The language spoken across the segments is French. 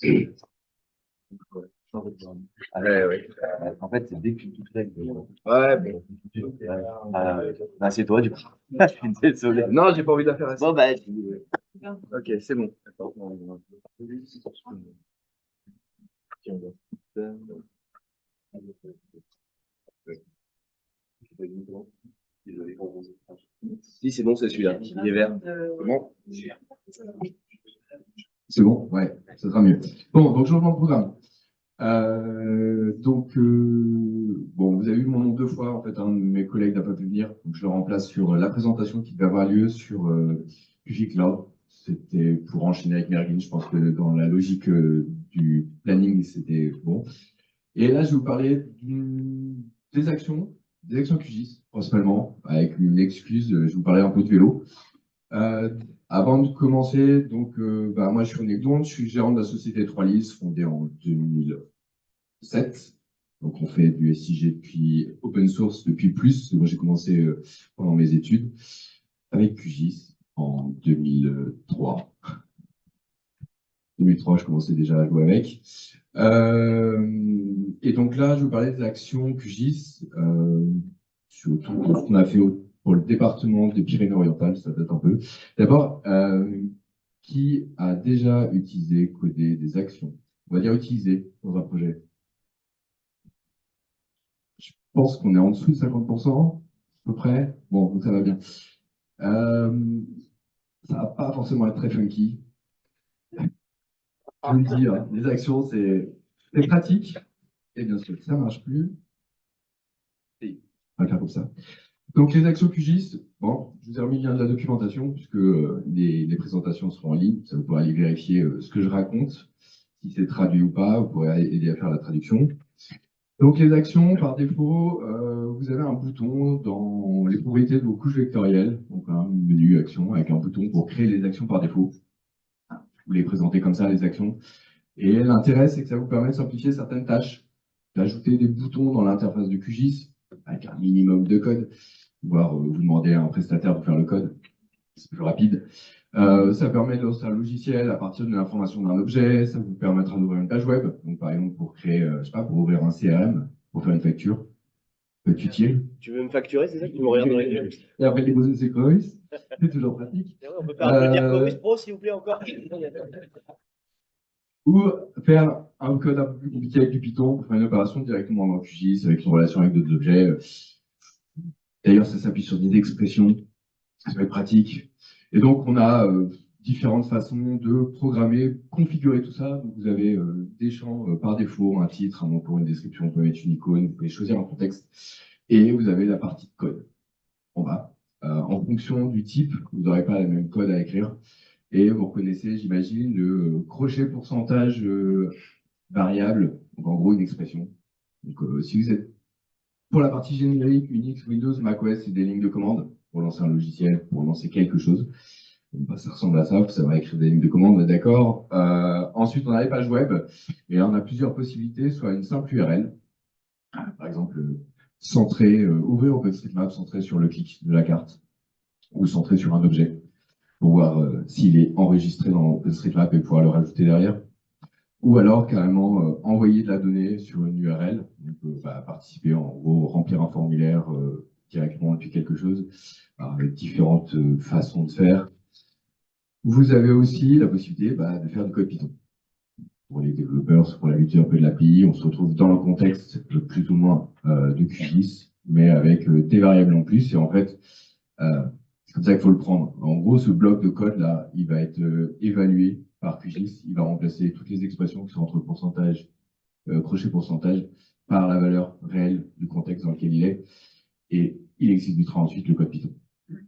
Ouais. En fait, c'est dès que tu fais. Ouais, Bah, c'est toi, du coup. Je suis désolé. non, j'ai pas envie de la faire ainsi. Bon, bah, Ok, c'est bon. Attends. Si, c'est bon, c'est celui-là. Il est vert. Bon. C'est bon? Ouais, ça sera mieux. Bon, donc changement de programme. Bon, vous avez eu mon nom deux fois. En fait, un de mes collègues n'a pas pu venir. Donc, je le remplace sur la présentation qui devait avoir lieu sur QG Cloud. C'était pour enchaîner avec Mergin. Je pense que dans la logique du planning, c'était bon. Et là, je vais vous parler des actions QGIS, principalement, avec une excuse. Je vais vous parler un peu de vélo. Avant de commencer, moi je suis René Gdon, je suis gérant de la société 3LIS, fondée en 2007. Donc on fait du SIG depuis open source depuis plus. Moi j'ai commencé pendant mes études avec QGIS en 2003. 2003, je commençais déjà à jouer avec. Et donc là, je vais vous parler des actions QGIS, surtout ce qu'on a fait pour le département des Pyrénées-Orientales, ça date un peu. D'abord, qui a déjà utilisé, codé des actions? On va dire utilisé dans un projet. Je pense qu'on est en dessous de 50%, à peu près. Bon, donc ça va bien. Ça va pas forcément être très funky. Je vous le dis, hein, les actions, c'est pratique. Et bien sûr, ça marche plus. Et on va le faire comme ça. Donc, les actions QGIS, bon, je vous ai remis le lien de la documentation, puisque les présentations seront en ligne. Ça vous pourrez aller vérifier ce que je raconte, si c'est traduit ou pas. Vous pourrez aider à faire la traduction. Donc, les actions, par défaut, vous avez un bouton dans les propriétés de vos couches vectorielles. Donc, un menu action avec un bouton pour créer les actions par défaut. Vous les présentez comme ça, les actions. Et l'intérêt, c'est que ça vous permet de simplifier certaines tâches, d'ajouter des boutons dans l'interface de QGIS avec un minimum de code, voire vous demandez à un prestataire de faire le code, c'est plus rapide. Ça permet de lancer un logiciel à partir de l'information d'un objet, ça vous permettra d'ouvrir une page web, donc par exemple pour créer, je sais pas, pour ouvrir un CRM, pour faire une facture, peut être utile. Tu veux me facturer, c'est ça que tu me regardes dans les yeux? Et après déposer ses Chorus, c'est toujours pratique. On peut faire un peu dire Chorus Pro, s'il vous plaît, encore? Ou faire un code un peu plus compliqué avec du Python pour faire une opération directement dans QGIS avec une relation avec d'autres objets. D'ailleurs, ça s'appuie sur des expressions, ça va être pratique. Et donc, on a différentes façons de programmer, configurer tout ça. Donc, vous avez des champs par défaut, un titre, un nom pour une description, vous pouvez mettre une icône, vous pouvez choisir un contexte. Et vous avez la partie de code en bas. En fonction du type, vous n'aurez pas le même code à écrire. Et vous reconnaissez, j'imagine, le crochet pourcentage variable, donc en gros une expression. Donc si vous êtes pour la partie générique, Unix, Windows, macOS, c'est des lignes de commande pour lancer un logiciel, pour lancer quelque chose. Donc, bah, ça ressemble à ça, vous savoir écrire des lignes de commande, d'accord. Ensuite, on a les pages web, et là, on a plusieurs possibilités, soit une simple URL, par exemple, ouvrir OpenStreetMap, centré sur le clic de la carte, ou centré sur un objet, pour voir s'il est enregistré dans OpenStreetMap et pouvoir le rajouter derrière. Ou alors carrément envoyer de la donnée sur une URL, donc participer en gros, remplir un formulaire directement depuis quelque chose, avec différentes façons de faire. Vous avez aussi la possibilité de faire du code Python. Pour les développeurs, pour l'habitude un peu de l'API, on se retrouve dans le contexte plus ou moins de QGIS, mais avec des variables en plus, et en fait, c'est comme ça qu'il faut le prendre. En gros, ce bloc de code là, il va être évalué par QGIS, il va remplacer toutes les expressions qui sont entre pourcentage, crochet pourcentage, par la valeur réelle du contexte dans lequel il est, et il exécutera ensuite le code Python.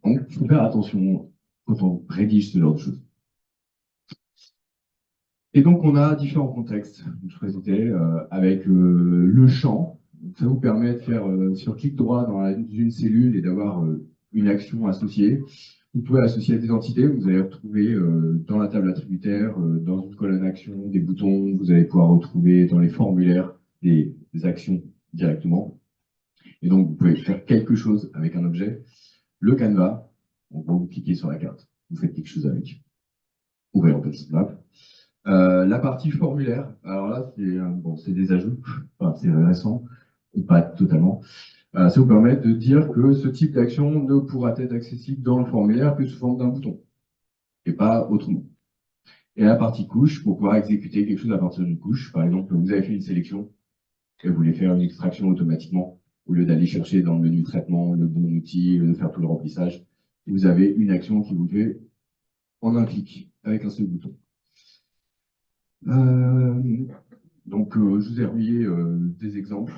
Donc, il faut faire attention quand on rédige ce genre de choses. Et donc, on a différents contextes, je présentais, avec le champ. Donc, ça vous permet de faire sur clic droit dans une cellule et d'avoir une action associée. Vous pouvez associer des entités, vous allez retrouver dans la table attributaire, dans une colonne action, des boutons, vous allez pouvoir retrouver dans les formulaires des actions directement. Et donc, vous pouvez faire quelque chose avec un objet. Le canevas, en gros, vous cliquez sur la carte, vous faites quelque chose avec. Ouvrez OpenStreetMap. La partie formulaire, alors là, bon, c'est des ajouts, enfin, c'est récent, ou pas totalement. Ça vous permet de dire que ce type d'action ne pourra être accessible dans le formulaire que sous forme d'un bouton, et pas autrement. Et la partie couche, pour pouvoir exécuter quelque chose à partir d'une couche, par exemple, vous avez fait une sélection et vous voulez faire une extraction automatiquement, au lieu d'aller chercher dans le menu traitement le bon outil, de faire tout le remplissage, vous avez une action qui vous fait en un clic, avec un seul bouton. Je vous ai remis des exemples.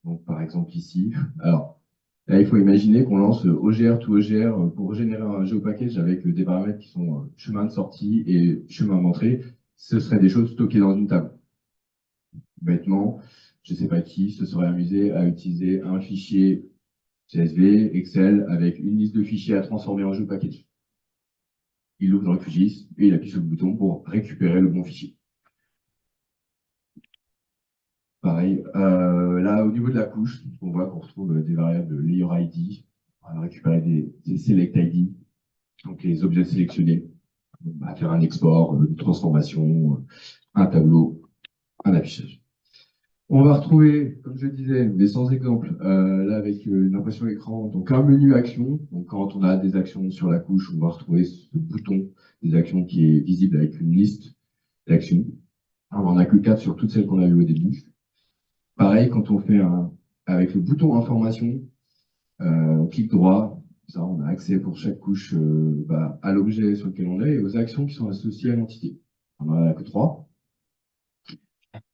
Donc, par exemple, ici. Alors, là, il faut imaginer qu'on lance OGR to OGR pour générer un GeoPackage avec des paramètres qui sont chemin de sortie et chemin d'entrée. Ce seraient des choses stockées dans une table. Bêtement, je ne sais pas qui se serait amusé à utiliser un fichier CSV, Excel, avec une liste de fichiers à transformer en GeoPackage. Il ouvre dans le QGIS et il appuie sur le bouton pour récupérer le bon fichier. Pareil, là, au niveau de la couche, on voit qu'on retrouve des variables layer ID, on va récupérer des select ID, donc les objets sélectionnés, on va faire un export, une transformation, un tableau, un affichage. On va retrouver, comme je disais, mais sans exemple, là avec une impression écran, donc un menu action. Donc quand on a des actions sur la couche, on va retrouver ce bouton des actions qui est visible avec une liste d'actions. On n'en a que 4 sur toutes celles qu'on a vues au début. Pareil, quand on fait avec le bouton information, on clique droit, ça, on a accès pour chaque couche à l'objet sur lequel on est et aux actions qui sont associées à l'entité. On n'en a que 3.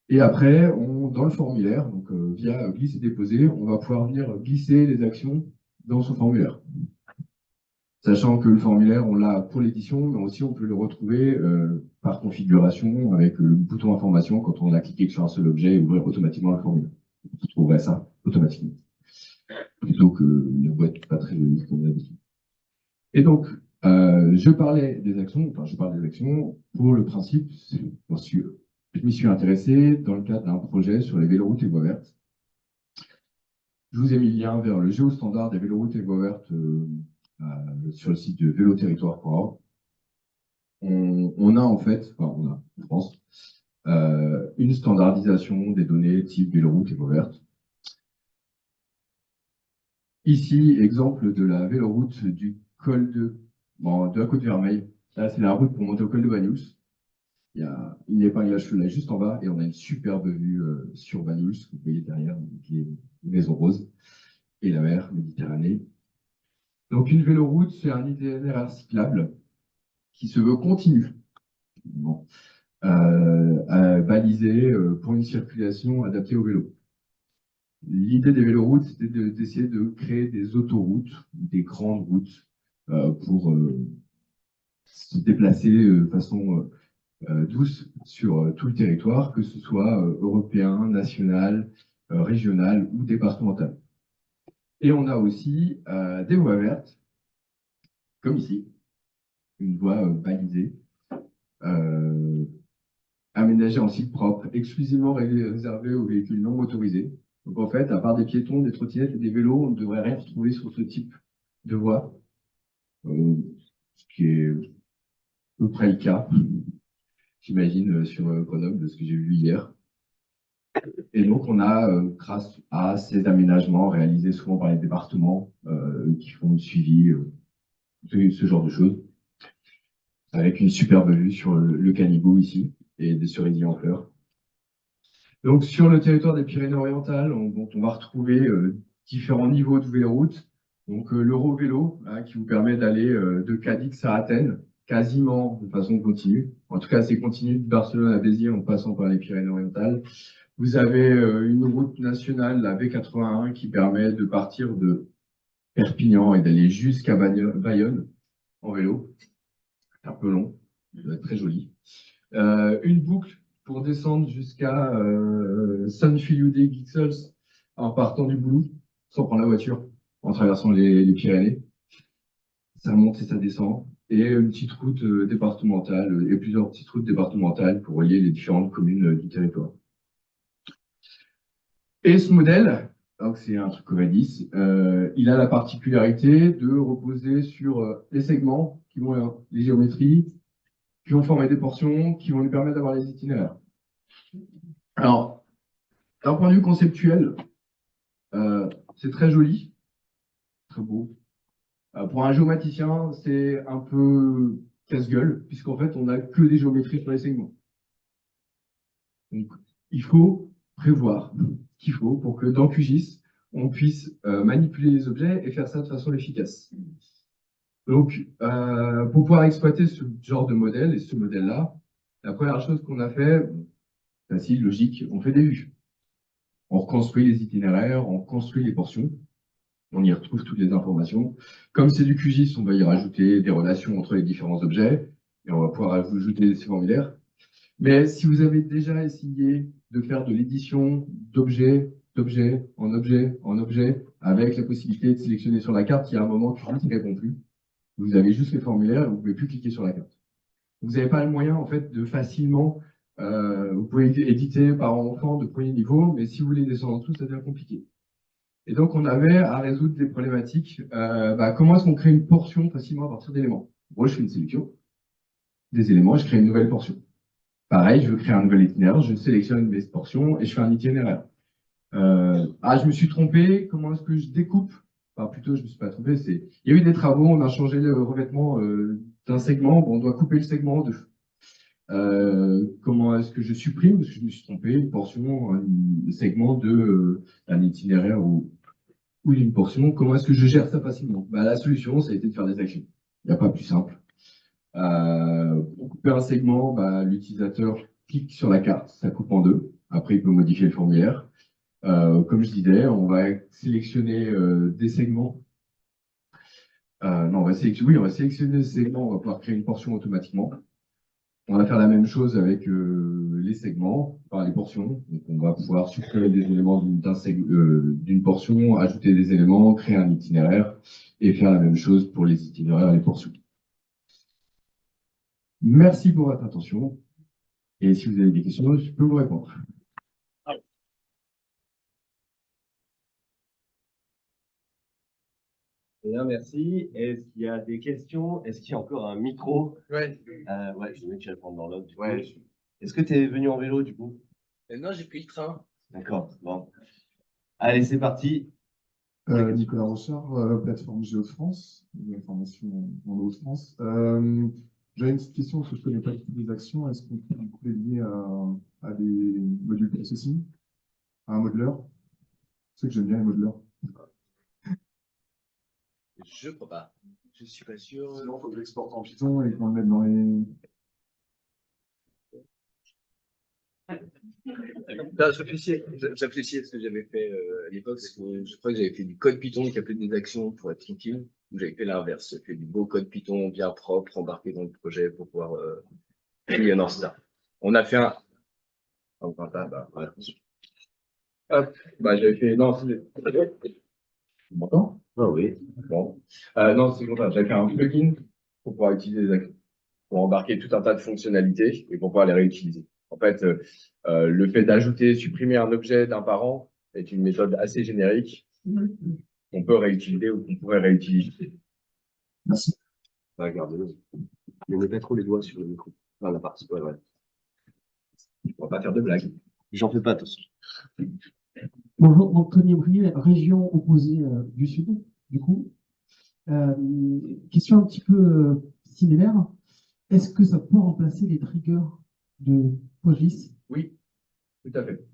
Et après, dans le formulaire, donc via glisser-déposer, on va pouvoir venir glisser les actions dans ce formulaire. Sachant que le formulaire, on l'a pour l'édition, mais aussi on peut le retrouver par configuration avec le bouton information quand on a cliqué sur un seul objet et ouvrir automatiquement le formulaire. On trouverait ça automatiquement. Plutôt que la boîte pas très jolie comme d'habitude. Et donc, je parle des actions pour le principe, je m'y suis intéressé dans le cadre d'un projet sur les véloroutes et voies vertes. Je vous ai mis le lien vers le géostandard des véloroutes et voies vertes sur le site de véloterritoire.org. On a en fait, on a en France, une standardisation des données type véloroute et voies vertes. Ici, exemple de la véloroute du col de la Côte Vermeille. Là, c'est la route pour monter au col de Banyuls. Il y a une épingle à cheveux là juste en bas et on a une superbe vue sur Banyuls, vous voyez derrière, les maisons roses et la mer Méditerranée. Donc une véloroute, c'est un itinéraire cyclable qui se veut continu, balisé pour une circulation adaptée au vélo. L'idée des véloroutes, c'était d'essayer de créer des autoroutes, des grandes routes pour se déplacer de façon douce sur tout le territoire, que ce soit européen, national, régional ou départemental. Et on a aussi des voies vertes, comme ici, une voie balisée, aménagée en site propre, exclusivement réservée aux véhicules non motorisés. Donc en fait, à part des piétons, des trottinettes et des vélos, on ne devrait rien retrouver sur ce type de voie, ce qui est à peu près le cas, j'imagine, sur Grenoble, de ce que j'ai vu hier. Et donc, on a, grâce à ces aménagements réalisés souvent par les départements qui font le suivi de ce genre de choses, avec une superbe vue sur le Canigou ici et des cerisiers en fleurs. Donc, sur le territoire des Pyrénées-Orientales, on va retrouver différents niveaux de véloroute. Donc, l'Eurovélo, qui vous permet d'aller de Cadix à Athènes, quasiment de façon continue. En tout cas, c'est continu de Barcelone à Béziers en passant par les Pyrénées-Orientales. Vous avez une route nationale, la V81, qui permet de partir de Perpignan et d'aller jusqu'à Bayonne en vélo. C'est un peu long, ça va être très joli. Une boucle pour descendre jusqu'à Saint-Filiou-des-Guixols en partant du Boulou, sans prendre la voiture, en traversant les Pyrénées. Ça monte et ça descend. Et une petite route départementale, et plusieurs petites routes départementales pour relier les différentes communes du territoire. Et ce modèle, donc c'est un truc Covadis, il a la particularité de reposer sur les segments qui vont les géométries, qui vont former des portions, qui vont lui permettre d'avoir les itinéraires. Alors, d'un point de vue conceptuel, c'est très joli, très beau. Pour un géomaticien, c'est un peu casse-gueule, puisqu'en fait, on n'a que des géométries sur les segments. Donc, il faut prévoir ce qu'il faut pour que dans QGIS, on puisse manipuler les objets et faire ça de façon efficace. Donc, pour pouvoir exploiter ce genre de modèle et ce modèle-là, la première chose qu'on a fait, facile, logique, on fait des vues. On reconstruit les itinéraires, on construit les portions, on y retrouve toutes les informations. Comme c'est du QGIS, on va y rajouter des relations entre les différents objets, et on va pouvoir ajouter ces formulaires. Mais si vous avez déjà essayé de faire de l'édition d'objets, en objet, avec la possibilité de sélectionner sur la carte, il y a un moment que QGIS ne répond plus. Vous avez juste les formulaires et vous ne pouvez plus cliquer sur la carte. Vous n'avez pas le moyen en fait de facilement, vous pouvez éditer par enfant de premier niveau, mais si vous voulez descendre en dessous, ça devient compliqué. Et donc on avait à résoudre des problématiques. Comment est-ce qu'on crée une portion facilement à partir d'éléments? Moi, je fais une sélection des éléments, je crée une nouvelle portion. Pareil, je veux créer un nouvel itinéraire, je sélectionne mes portions et je fais un itinéraire. Je me suis trompé, comment est-ce que je découpe? Enfin, plutôt, je ne me suis pas trompé, il y a eu des travaux, on a changé le revêtement d'un segment, bon, on doit couper le segment en deux. Comment est-ce que je supprime, parce que je me suis trompé, une portion, un segment d'un itinéraire ou une portion, comment est-ce que je gère ça facilement? La solution, ça a été de faire des actions. Il n'y a pas plus simple. Pour couper un segment, l'utilisateur clique sur la carte, ça coupe en deux. Après, il peut modifier le formulaire. Comme je disais, on va sélectionner des segments. Non, on va sélectionner des segments, on va pouvoir créer une portion automatiquement. On va faire la même chose avec les segments, les portions. Donc, on va pouvoir supprimer des éléments d'une portion, ajouter des éléments, créer un itinéraire et faire la même chose pour les itinéraires et les portions. Merci pour votre attention. Et si vous avez des questions, je peux vous répondre. Bien, merci. Est-ce qu'il y a des questions? Est-ce qu'il y a encore un micro? Ouais. Ouais, je vais mettre, je vais le prendre dans l'autre. Ouais. Est-ce que tu es venu en vélo du coup? Non, j'ai pris le train. D'accord. Bon. Allez, c'est parti. Nicolas Rochard, plateforme Géo-France, une information en Hauts-de-France. J'avais une petite question parce que je ne connais pas toutes les actions. Est-ce qu'on peut les lier à des modules processing, à un modeler? Je sais que j'aime bien les modeleurs. Je crois pas. Je suis pas sûr. Sinon, il faut que j'exporte en Python et qu'on le mette dans les. J'appréciais ce que j'avais fait à l'époque, parce que je crois que j'avais fait du code Python qui appelait des actions pour être tranquille, ou j'avais fait l'inverse, j'ai fait du beau code Python bien propre, embarqué dans le projet pour pouvoir finir dans ça. On a fait un. Oh, voilà. Hop, j'avais fait. Non, c'est. Tu m'entends? Ah oui. Bon. Non, c'est comme ça. J'avais fait un plugin pour pouvoir utiliser les actions, pour embarquer tout un tas de fonctionnalités et pour pouvoir les réutiliser. En fait, le fait d'ajouter, supprimer un objet d'un parent est une méthode assez générique qu'on peut réutiliser ou qu'on pourrait réutiliser. Merci. Regardez, ne mets pas trop les doigts sur le micro. Voilà, partie. Ouais, ouais. On va pas faire de blagues. J'en fais pas, attention. Bonjour, Anthony Brier, région opposée du Sud, du coup. Question un petit peu similaire. Est-ce que ça peut remplacer les triggers de PostGIS? Oui, tout à fait.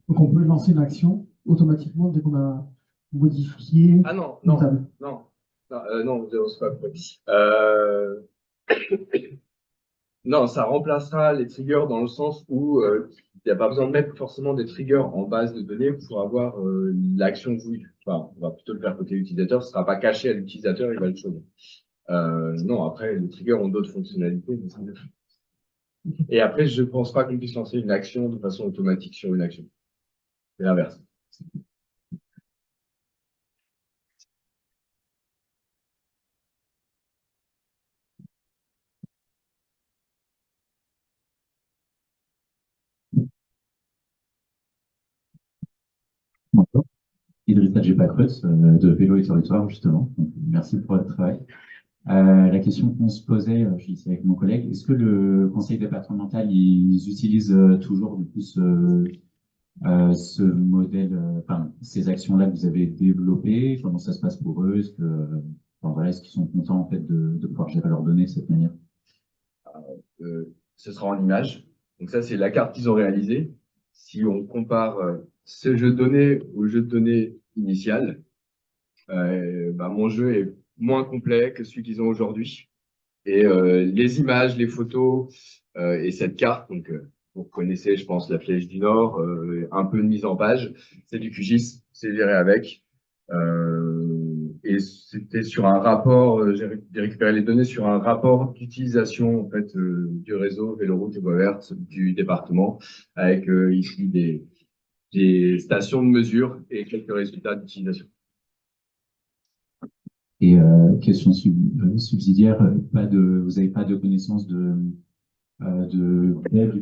Donc on peut lancer une action automatiquement dès qu'on a modifié Ah non, une non, table. non, non, c'est pas vrai. Non, ça remplacera les triggers dans le sens où il n'y a pas besoin de mettre forcément des triggers en base de données pour avoir l'action voulue. Enfin, on va plutôt le faire côté utilisateur, ce ne sera pas caché à l'utilisateur, il va le choisir. Non, après, les triggers ont d'autres fonctionnalités. Mais ça... Et après, je ne pense pas qu'on puisse lancer une action de façon automatique sur une action. C'est l'inverse. Bonjour, Idriss Adjepakreus, de Vélo et Territoire, justement. Donc, merci pour votre travail. La question qu'on se posait, je suis ici avec mon collègue, est-ce que le conseil départemental, ils utilisent toujours du coup ce modèle, enfin, ces actions-là que vous avez développées? Comment ça se passe pour eux? Enfin, voilà, est-ce qu'ils sont contents en fait de pouvoir gérer leurs données de cette manière? Ce sera en image. Donc ça, c'est la carte qu'ils ont réalisée. Si on compare ce jeu de données au jeu de données initial, bah, mon jeu est moins complet que celui qu'ils ont aujourd'hui. Et les images, les photos et cette carte, donc vous connaissez, je pense, la Flèche du Nord, un peu de mise en page, c'est du QGIS, c'est géré avec. Et c'était sur un rapport, j'ai récupéré les données sur un rapport d'utilisation en fait du réseau Véloroute et Voies Vertes du département, avec ici des stations de mesure et quelques résultats d'utilisation. Et question subsidiaire, vous n'avez pas de connaissance d'aide,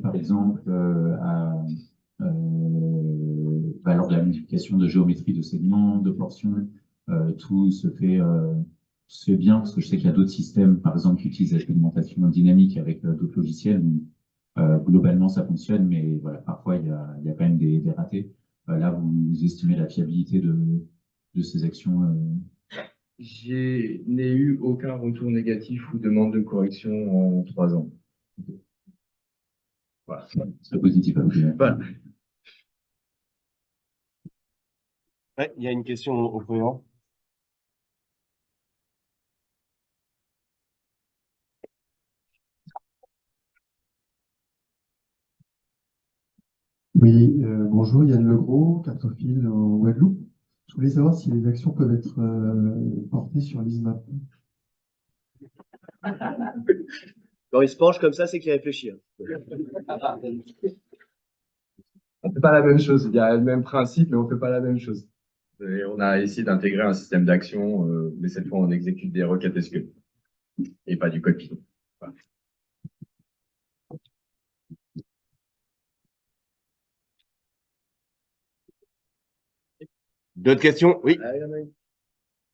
par exemple, lors de la modification de géométrie de segments, de portions, tout se fait bien, parce que je sais qu'il y a d'autres systèmes, par exemple, qui utilisent la segmentation dynamique avec d'autres logiciels, où globalement ça fonctionne, mais voilà, parfois il y a quand même des ratés. Là, vous estimez la fiabilité de ces actions Je n'ai eu aucun retour négatif ou demande de correction en 3 ans. Voilà. très positives. Voilà. Ouais, il y a une question au premier rang. Oui, bonjour, Yann Legros, cartophile en Guadeloupe. Je voulais savoir si les actions peuvent être portées sur l'ISMAP. Quand il se penche comme ça, c'est qu'il réfléchit. On fait pas la même chose. Il y a le même principe, mais on fait pas la même chose. Et on a essayé d'intégrer un système d'action, mais cette fois, on exécute des requêtes SQL et pas du code Python. Voilà. D'autres questions? Oui.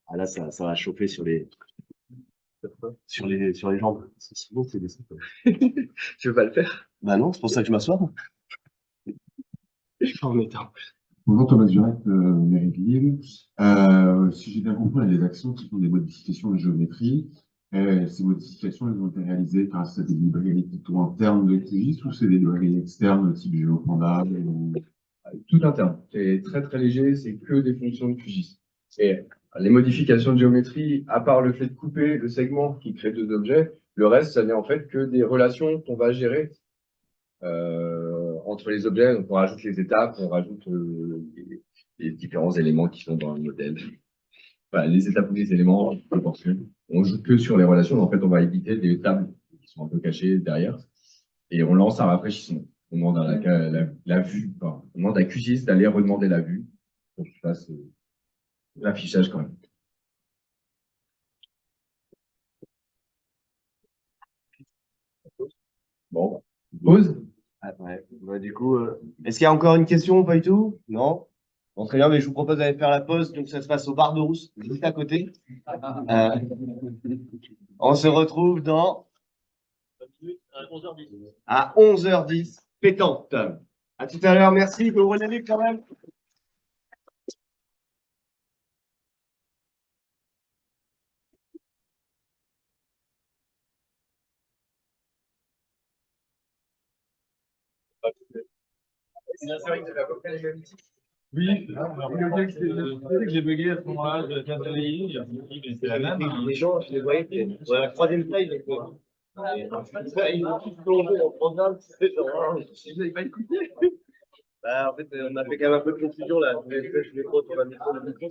Ah là, ça va chauffer sur les jambes. C'est bon, c'est des ça. Tu veux pas le faire? Bah non, c'est pour ça que je m'assois. En mettant. Bonjour Thomas Durette, Méridville. Si j'ai bien compris, il y a des actions qui font des modifications de géométrie. Ces modifications, elles ont été réalisées grâce à des librairies plutôt internes de QGIS ou c'est des librairies externes type GeoPanda ou... Tout interne. C'est très très léger, c'est que des fonctions de QGIS. Et les modifications de géométrie, à part le fait de couper le segment qui crée 2 objets, le reste, ça n'est en fait que des relations qu'on va gérer entre les objets. Donc on rajoute les étapes, on rajoute les différents éléments qui sont dans le modèle. Enfin, les étapes ou les éléments proportionnels. On joue que sur les relations. En fait, on va éviter des tables qui sont un peu cachées derrière. Et on lance un rafraîchissement. On demande à la vue, enfin, on demande à QGIS d'aller redemander la vue pour qu'il fasse l'affichage quand même. Bon, pause. Ah, ouais. Bah, du coup, est-ce qu'il y a encore une question ou pas du tout? Non? Bon, très bien, mais je vous propose d'aller faire la pause. Donc, ça se passe au bar de Rousse, juste à côté. On se retrouve dans... à 11h10, pétante. À tout à l'heure, merci. Vous relevez quand même. C'est vrai que j'avais à peu près les mêmes titres. Oui, que j'ai bugué à ce moment-là, je viens de réveiller, mais c'est la même. Les gens, je les voyais. Ouais, la troisième taille, donc, ils ont tous plongé en programme. Vous n'avez pas écouté? Bah, en fait, on a fait quand même un peu de confusion là. Je vais trop sur la mission de mission.